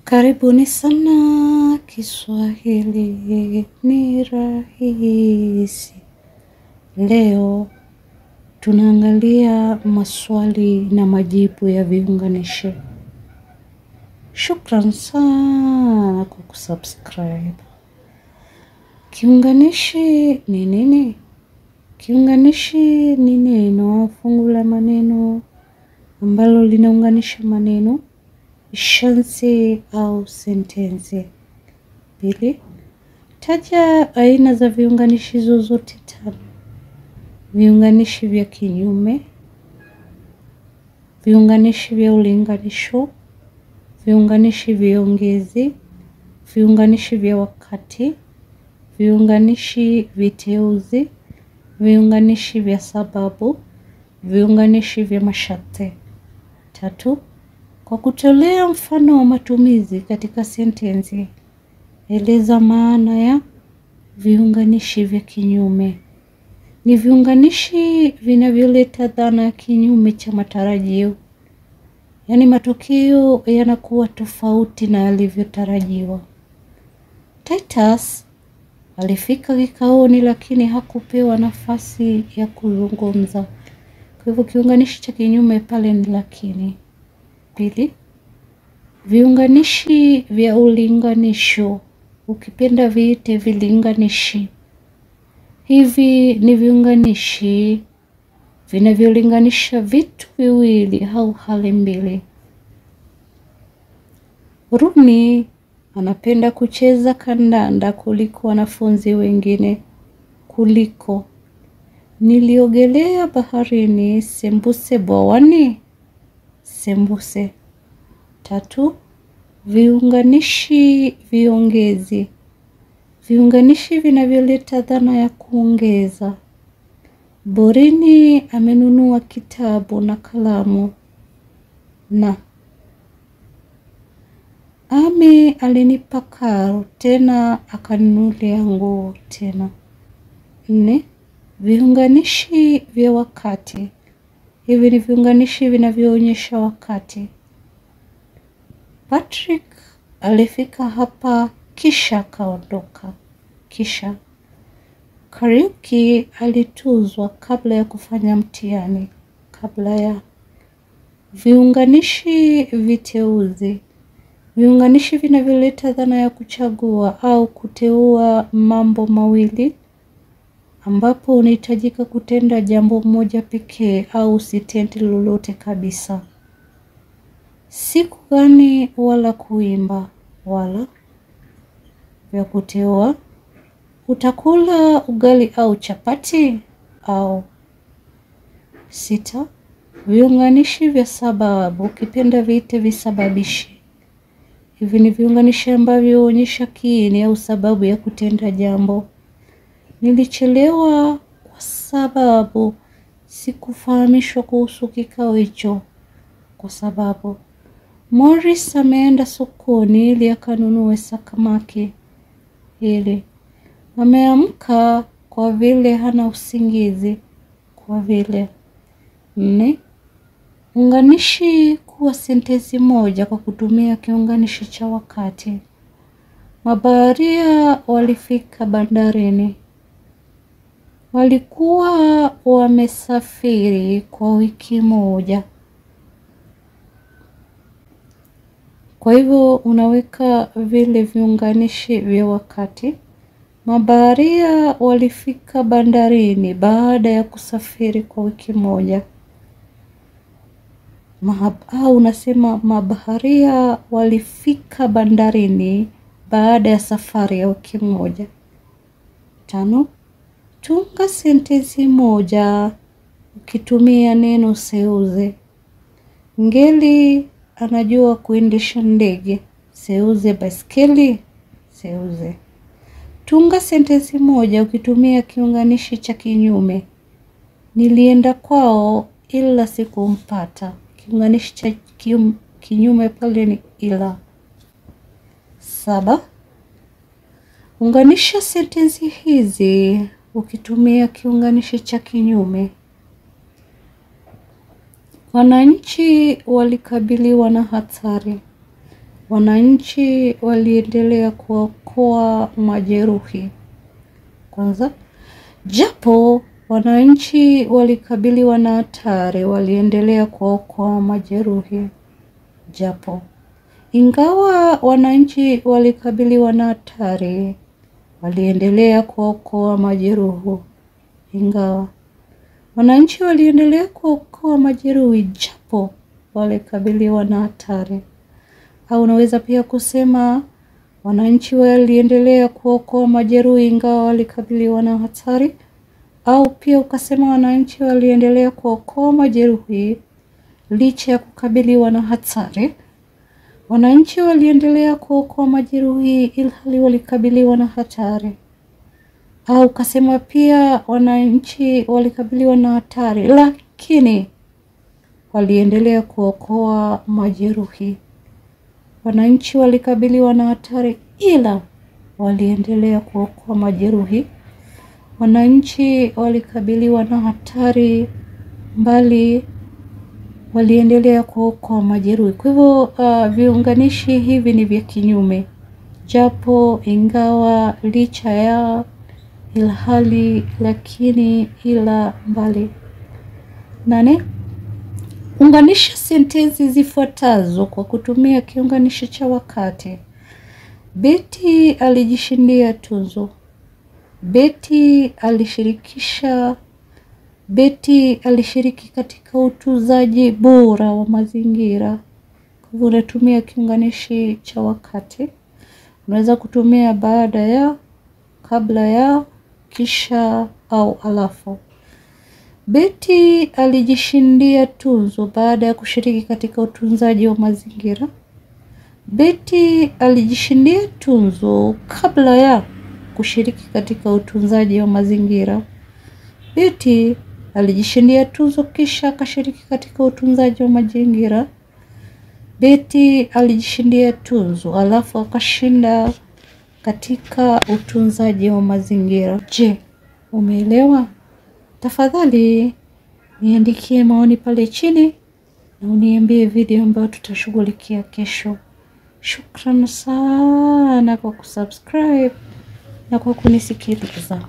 Karibuni sana, Kiswahili ni rahisi. Leo tunaangalia maswali na majibu ya viunganishi. Shukran sana kwa kusubscribe. Kiunganishi ni nini? Kiunganishi ni neno, fungu la maneno ambalo linaunganisha maneno, shansi au sentensi. Pili, taja aina za viunganishi zozote tano. Viunganishi vya kinyume, viunganishi vya ulinganisho, viunganishi viongezi, viunganishi vya wakati, viunganishi viteuzi, viunganishi vya sababu, viunganishi vya masharti. Tatu, kwa kutolea mfano wa matumizi katika sentensi, eleza maana ya viunganishi vya kinyume. Ni viunganishi vinavyoleta dhana ya kinyume cha matarajio. Yaani matokeo yanakuwa tofauti na yalivyotarajiwa. Titus alifika kikaoni lakini hakupewa nafasi ya kuzungumza. Kwa hivyo kiunganishi cha kinyume pale ni lakini. Pili, viunganishi vya ulinganisho, ukipenda viite vilinganishi. Hivi ni viunganishi vinavyolinganisha vitu viwili au hali mbili. Runi anapenda kucheza kandanda kuliko wanafunzi wengine. Kuliko, niliogelea baharini sembuse bwawani. Sembuse. Tatu, viunganishi viongezi. Viunganishi vinavyoleta dhana ya kuongeza. Borini amenunua kitabu na kalamu. Na Ami alinipa karo tena akaninunulia nguo tena. Nne, viunganishi vya wakati. Hivi ni viunganishi vinavyoonyesha wakati. Patrick alifika hapa kisha kaondoka. Kisha. Kariuki alituzwa kabla ya kufanya mtihani. Kabla ya. Viunganishi viteuzi. Viunganishi vinavyoleta dhana ya kuchagua au kuteua mambo mawili, ambapo unahitajika kutenda jambo moja pekee au usitende lolote kabisa. Siku gani wala kuimba wala. Vya kuteua, utakula ugali au chapati au. Sita, viunganishi vya sababu, ukipenda viite visababishi. Hivi ni viunganishi ambavyo huonyesha kiini au sababu ya kutenda jambo. Nilichelewa kwa sababu sikufahamishwa kuhusu kikao hicho. Kwa sababu Morris ameenda sokoni ili akanunue samaki. Ili ameamka kwa vile hana usingizi. Kwa vile. Nne, unganishi kuwa sentensi moja kwa kutumia kiunganishi cha wakati. Mabaharia walifika bandarini. Walikuwa wamesafiri kwa wiki moja. Kwa hivyo unaweka vile viunganishi vya wakati. Mabaharia walifika bandarini baada ya kusafiri kwa wiki moja. Unasema mabaharia walifika bandarini baada ya safari ya wiki moja. Tano, tunga sentensi moja ukitumia neno seuze. Ngeli anajua kuendesha ndege. Seuze baiskeli. Seuze. Tunga sentensi moja ukitumia kiunganishi cha kinyume. Nilienda kwao ila sikumpata. Kiunganishi cha kinyume pale ni ila. Saba, unganisha sentensi hizi ukitumia kiunganishi cha kinyume. Wananchi walikabiliwa na hatari. Wananchi waliendelea kuokoa majeruhi. Kwanza, japo wananchi walikabiliwa na hatari, waliendelea kuokoa majeruhi. Japo ingawa wananchi walikabiliwa na hatari, waliendelea kuokoa majeruhi. Ingawa wananchi waliendelea kuokoa majeruhi japo walikabiliwa na hatari. Au unaweza pia kusema wananchi waliendelea kuokoa majeruhi ingawa walikabiliwa na hatari. Au pia ukasema wananchi waliendelea kuokoa majeruhi licha ya kukabiliwa na hatari. Wananchi waliendelea kuokoa majeruhi ilhali walikabiliwa na hatari. Au ukasema pia wananchi walikabiliwa na hatari lakini waliendelea kuokoa majeruhi. Wananchi walikabiliwa na hatari ila waliendelea kuokoa majeruhi. Wananchi walikabiliwa na hatari mbali waliendelea kuokoa majeruhi. Kwa hivyo viunganishi hivi ni vya kinyume. Japo, ingawa, licha ya, ilhali, lakini, ila, mbali. 8. Unganisha sentensi zifuatazo kwa kutumia kiunganishi cha wakati. Betty alijishindia tuzo. Betty alishirikisha. Betty alishiriki katika utunzaji bora wa mazingira. Kwa hivyo unatumia kiunganishi cha wakati. Unaweza kutumia baada ya, kabla ya, kisha au alafu. Betty alijishindia tuzo baada ya kushiriki katika utunzaji wa mazingira. Betty alijishindia tuzo kabla ya kushiriki katika utunzaji wa mazingira. Betty alijishindia tuzo kisha akashiriki katika utunzaji wa mazingira. Betty alijishindia tuzo alafu akashinda katika utunzaji wa mazingira. Je, umeelewa? Tafadhali niandikie maoni pale chini na uniambie video ambayo tutashughulikia kesho. Shukrani sana kwa kusubscribe na kwa kunisikiliza.